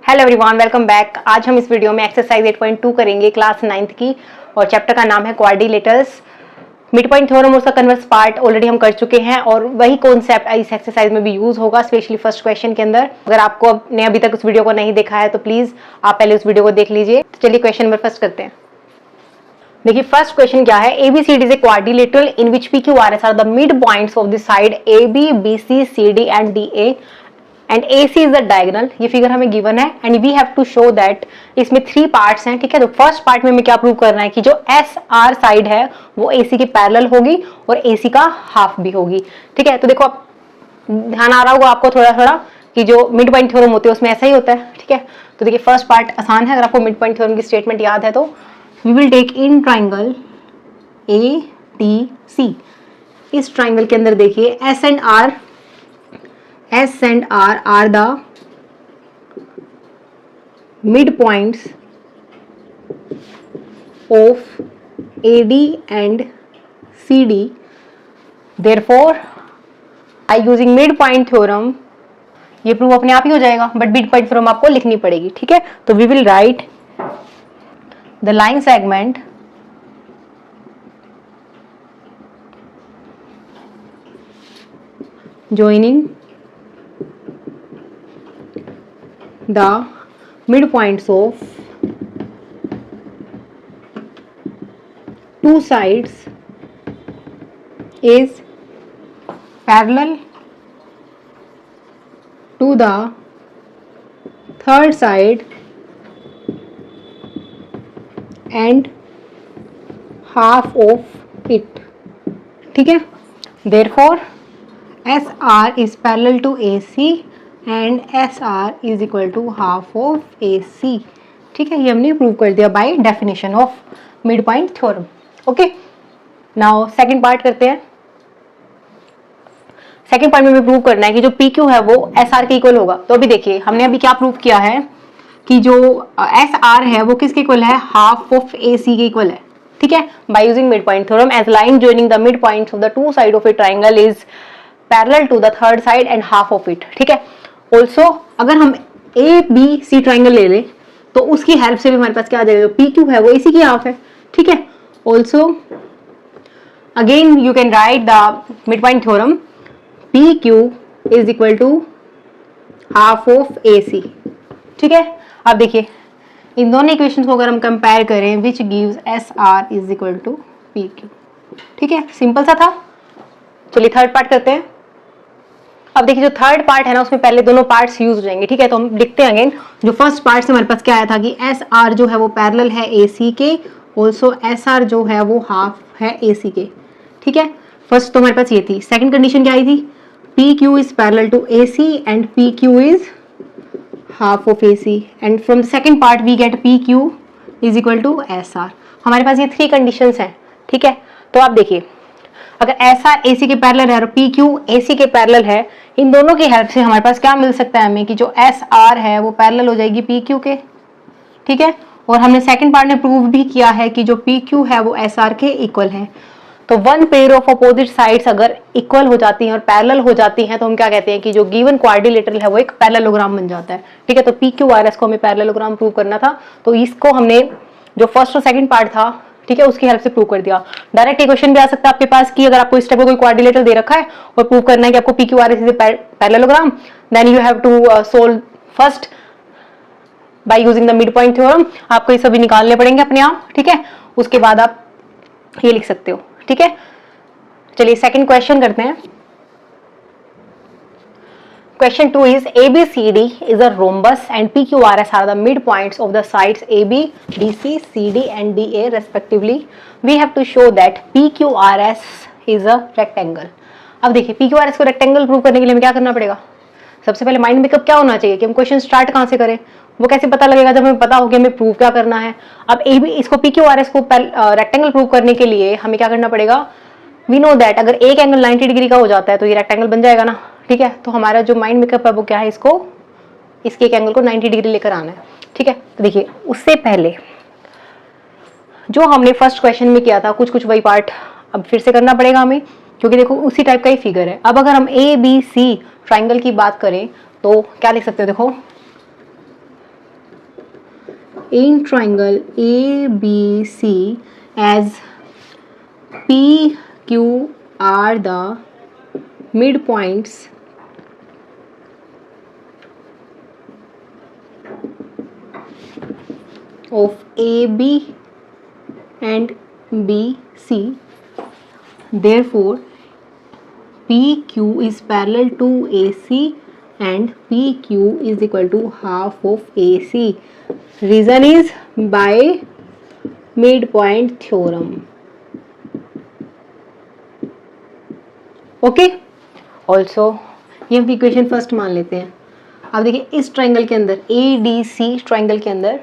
Hello everyone, welcome back. आज हम इस वीडियो में एक्सरसाइज 8.2 करेंगे क्लास 9th की, और चैप्टर का नाम है क्वाड्रिलेटरल्स। मिड पॉइंट थ्योरम और उसका कन्वर्स पार्ट ऑलरेडी हम कर चुके हैं, और वही कॉन्सेप्ट इस एक्सरसाइज में भी यूज होगा, स्पेशली फर्स्ट क्वेश्चन के अंदर। अगर आपको ने अभी तक उस वीडियो को नहीं देखा है तो प्लीज आप पहले उस वीडियो को देख लीजिए। तो चलिए क्वेश्चन नंबर फर्स्ट करते हैं। देखिए फर्स्ट क्वेश्चन क्या है, ABCD is a quadrilateral in which PQRS are the mid points of the side AB, BC, CD and DA and AC is the diagonal. ये फिगर हमें गिवन है and we have to show that इसमें 3 parts हैं, ठीक है। तो first part में हमें क्या प्रूव करना है कि जो SR साइड है वो AC के पैरेलल होगी और AC का हाफ भी होगी, ठीक है। तो देखो आप ध्यान आ रहा होगा आपको थोड़ा थोड़ा कि जो मिड पॉइंट थ्योरम होते हैं उसमें ऐसा ही होता है, ठीक है। तो देखिए फर्स्ट पार्ट आसान है, अगर आपको मिड पॉइंट थ्योरम की स्टेटमेंट याद है तो we will take in triangle ATC। इस ट्राइंगल के अंदर देखिए S and R are the midpoints of AD and CD. Therefore, by using midpoint theorem, ये प्रूव अपने आप ही हो जाएगा, बट midpoint theorem आपको लिखनी पड़ेगी, ठीक है। तो we will write the line segment joining the midpoints of two sides is parallel to the third side and half of it, ठीक है। Therefore SR is parallel to AC and SR is equal to half of AC, ठीक है। ये हमने prove कर दिया by definition of mid point theorem. Okay, now second part करते हैं। सेकंड पार्ट में हमें प्रूव करना है कि जो PQ है वो SR के इक्वल होगा। तो अभी देखिए हमने अभी क्या प्रूव किया है कि जो SR है वो किसके इक्वल है, हाफ ऑफ AC के इक्वल है, ठीक है। By using mid point theorem as line joining the mid points of the two side of a triangle is parallel to the third side and half of it, ठीक है। Also अगर हम ABC triangle ले लें तो उसकी help से भी हमारे पास क्या आ जाएगा, PQ है वो AC की हाफ है, ठीक है। Also again you can write the mid point theorem, PQ is equal to half of AC, ठीक है। अब देखिए इन दोनों इक्वेशंस को अगर हम कंपेयर करें which gives SR is equal to PQ, ठीक है। सिंपल सा था। चलिए थर्ड पार्ट करते हैं। अब देखिए जो थर्ड पार्ट है ना उसमें पहले दोनों पार्ट्स यूज हो जाएंगे, ठीक है। तो हम लिखते हैं अगेन, जो फर्स्ट पार्ट से हमारे पास क्या आया था कि SR जो है वो पैरेलल है AC के, ऑल्सो SR जो है वो हाफ है AC के, ठीक है। फर्स्ट तो हमारे पास ये थी। सेकंड कंडीशन क्या आई थी, PQ is parallel to AC and PQ is half of AC and from second part we get PQ is equal to SR। हमारे पास ये 3 कंडीशंस हैं, ठीक है। तो आप देखिए अगर SR AC के पैरेलल है और PQ AC के पैरेलल है, इन दोनों की हेल्प से हमारे पास क्या मिल सकता है हमें कि जो SR है वो पैरेलल हो जाएगी PQ के, ठीक है। और हमने सेकंड पार्ट में प्रूव भी किया है कि जो PQ है वो SR के इक्वल है। तो one pair of opposite sides अगर इक्वल हो जाती हैं और पैरेलल हो जाती हैं तो हम क्या कहते हैं कि जो गिवन क्वाड्रिलेटरल है वो एक पैरेललोग्राम बन जाता है, ठीक है। तो PQRS को हमें पैरेललोग्राम प्रूव करना था, तो इसको हमने जो फर्स्ट और सेकंड पार्ट था, ठीक है, उसकी हेल्प से प्रूव कर दिया। डायरेक्ट क्वेश्चन भी आ सकता है आपके पास कि अगर आपको इस टाइप का कोई क्वाड्रिलेटरल दे रखा है और प्रूव करना है कि आपको PQRS is a parallelogram, then you have to solve first by using the mid point theorem. आपको ये सभी निकालने पड़ेंगे अपने आप, ठीक है। उसके बाद आप ये लिख सकते हो, ठीक है। चलिए सेकंड क्वेश्चन करते हैं। Question 2 is ABCD is a rhombus and PQRS are the midpoints of the sides AB, BC, CD and DA respectively. We have to show that PQRS is a rectangle. अब देखिए PQRS को rectangle prove करने के लिए हमें क्या करना पड़ेगा, सबसे पहले माइंड में क्या होना चाहिए कि हम क्वेश्चन स्टार्ट कहाँ से करें। वो कैसे पता लगेगा, जब हमें पता हो कि हमें प्रूव क्या करना है। अब इसको PQRS को रेक्टेंगल प्रूव करने के लिए हमें क्या करना पड़ेगा, वी नो दैट अगर एक एंगल 90 डिग्री का हो जाता है तो ये रेक्टेंगल बन जाएगा ना, ठीक है। तो हमारा जो माइंड मेकअप है वो क्या है, इसको इसके एक एंगल को 90 डिग्री लेकर आना है, ठीक है। तो देखिए उससे पहले जो हमने फर्स्ट क्वेश्चन में किया था कुछ वही पार्ट अब फिर से करना पड़ेगा हमें, क्योंकि देखो उसी टाइप का ही फिगर है। अब अगर हम ABC ट्राइंगल की बात करें तो क्या लिख सकते हो, देखो in triangle ABC as P, Q are the midpoints of AB and BC. Therefore, PQ is parallel to AC and PQ is equal to half of AC. Reason is by midpoint theorem. Okay also ये हम equation first मान लेते हैं. अब देखिए इस triangle के अंदर ADC ट्राइंगल के अंदर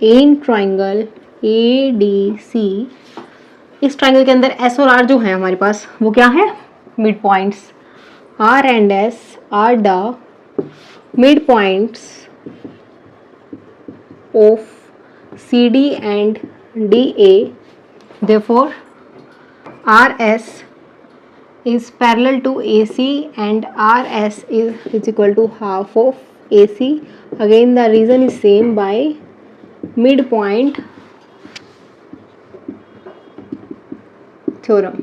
इन ट्राइंगल ADC इस ट्राइंगल के अंदर S और R जो है हमारे पास वो क्या है mid points. R and S are the midpoints of CD and DA. Therefore, RS is parallel to AC and RS is equal to half of AC. Again, the reason is same by midpoint theorem.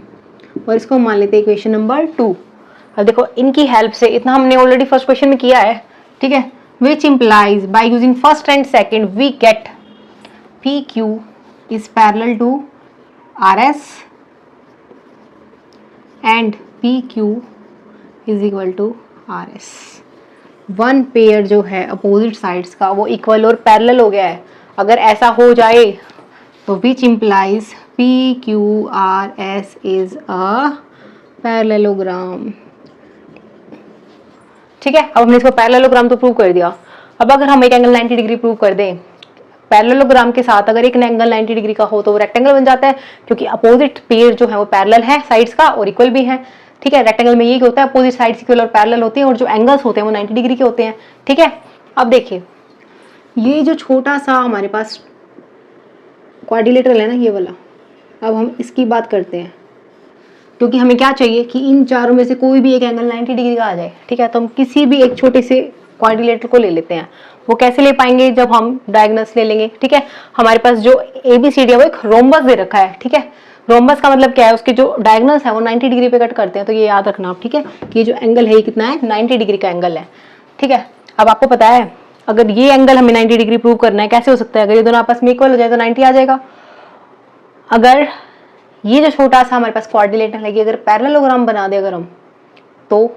और इसको मान लेते हैं equation number 2. अब देखो इनकी help से इतना हमने ऑलरेडी फर्स्ट क्वेश्चन में किया है, ठीक है. Which implies by using first and second we get PQ is parallel to RS and PQ is equal to RS. One pair जो है अपोजिट साइड्स का वो इक्वल और पैरेलल हो गया है. अगर ऐसा हो जाए तो which implies PQRS is a parallelogram. ठीक है. अब हमने इसको पैरेललोग्राम तो प्रूव कर दिया. अब अगर हम एक एंगल 90 डिग्री प्रूव कर दें पैरेललोग्राम के साथ, अगर एक एंगल 90 डिग्री का हो तो वो रेक्टेंगल बन जाता है, क्योंकि अपोजिट पेयर जो है वो पैरेलल है साइड्स का और इक्वल भी है. ठीक है. रेक्टेंगल में ये होता है अपोजिट साइड्स इक्वल और पैरेलल होते हैं और जो एंगल्स होते हैं वो 90 डिग्री के होते हैं. ठीक है. अब देखिए ये जो छोटा सा हमारे पास क्वाड्रिलेटरल है ना ये वाला, अब हम इसकी बात करते हैं क्योंकि हमें क्या चाहिए कि इन चारों में से कोई भी एक एंगल 90 डिग्री का आ जाए. ठीक है. तो हम किसी भी एक छोटे से क्वाड्रिलेटरल को ले लेते हैं. वो कैसे ले पाएंगे जब हम डायगोनल्स ले लेंगे. ठीक है. हमारे पास जो ABCD है वो एक रोम्बस दे रखा है. ठीक है. रोम्बस का मतलब क्या है, उसके जो डायगोनल्स है वो 90 डिग्री पे कट करते हैं. तो ये याद रखना आप. ठीक है. कि ये जो एंगल है ये कितना है 90 डिग्री का एंगल है. ठीक है. अब आपको पता है अगर ये एंगल हमें 90 डिग्री प्रूव करना है कैसे हो सकता है, अगर ये दोनों आपस में इक्वल हो जाए तो 90 आ जाएगा. अगर ये जो छोटा सा हमारे पास क्वाड्रिलेटरल है अगर पैरेललोग्राम बना दे अगर हम, तो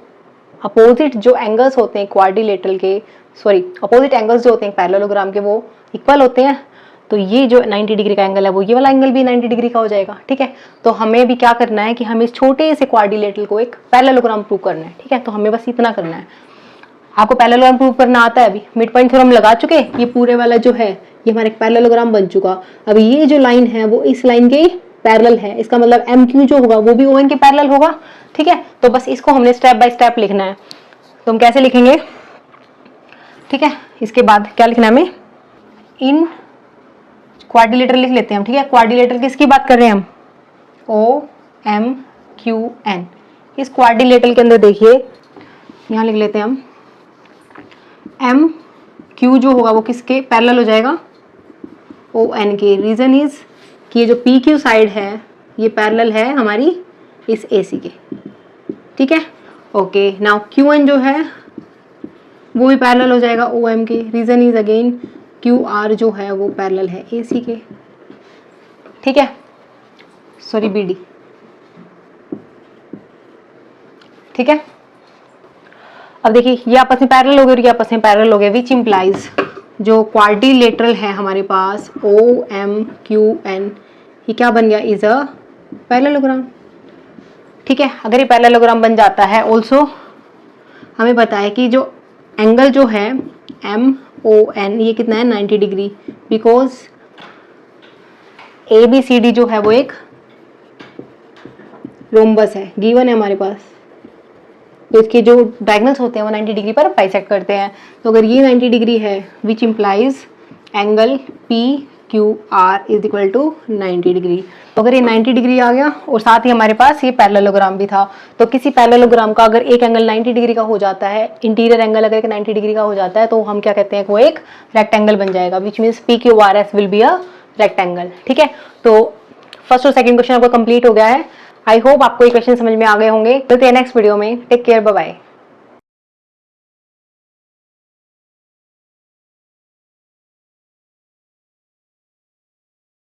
अपोजिट जो एंगल्स होते हैं क्वाड्रिलेटरल के, सॉरी अपोजिट एंगल्स जो होते हैं पैरेललोग्राम के वो इक्वल होते हैं. तो ये जो 90 डिग्री का एंगल है वो ये वाला एंगल भी 90 डिग्री का हो जाएगा. ठीक है. तो हमें भी क्या करना है कि हमें इस छोटे से क्वाड्रिलेटरल को एक पैरेललोग्राम प्रूव करना है. ठीक है. तो हमें बस इतना करना है. आपको पैरेललोग्राम प्रूव करना आता है. अभी मिड पॉइंट थ्योरम लगा चुके. ये पूरे वाला जो है ये हमारा एक पैरेललोग्राम बन चुका. अब ये जो लाइन है वो इस लाइन के पैरेलल है. इसका मतलब MQ जो होगा वो भी ON के पैरेलल होगा. ठीक है. तो बस इसको हमने स्टेप बाय स्टेप लिखना है. तो हम कैसे लिखेंगे. ठीक है. इसके बाद क्या लिखना है हमें, इन क्वाड्रिलेटरल लिख लेते हैं हम. ठीक है. क्वाड्रिलेटरल किसकी बात कर रहे हैं हम, OMQN. इस क्वाड्रिलेटरल के अंदर देखिए यहाँ लिख लेते हैं हम MQ जो होगा वो किसके पैरेलल हो जाएगा, ON के. रीजन इज कि ये जो PQ साइड है ये पैरेलल है हमारी इस AC के. ठीक है. ओके. नाउ QN जो है वो भी पैरेलल हो जाएगा OM के. रीजन इज अगेन QR जो है वो पैरेलल है AC के. ठीक है. Sorry BD. ठीक है. अब देखिए ये आपस में पैरेलल हो गए और ये आपस में पैरेलल हो गए. विच इम्प्लाइज जो क्वाड्रिलेटरल है हमारे पास OMQN ये क्या बन गया, इज अ पैरेललोग्राम. ठीक है. अगर ये पैरेललोग्राम बन जाता है ऑल्सो हमें पता है कि जो एंगल जो है MON ये कितना है 90 डिग्री, बिकॉज ABCD जो है वो एक रोम्बस है, गिवन है हमारे पास. तो इसके जो डायगोनल्स होते हैं वो 90 डिग्री पर बाइसेक्ट करते हैं. तो अगर ये 90 डिग्री है which implies angle PQR is equal to 90 degree. तो अगर ये 90 डिग्री आ गया और साथ ही हमारे पास ये पैरेललोग्राम भी था, तो किसी पैरेललोग्राम का अगर एक एंगल 90 डिग्री का हो जाता है, इंटीरियर एंगल अगर एक 90 डिग्री का हो जाता है, तो हम क्या कहते हैं, वो एक रेक्टेंगल बन जाएगा, which means PQRS will be a rectangle. ठीक है, तो फर्स्ट और सेकंड क्वेश्चन आपका कंप्लीट हो गया है। आई होप आपको ये क्वेश्चन समझ में आ गए होंगे। मिलते हैं नेक्स्ट वीडियो में। Take care, bye bye.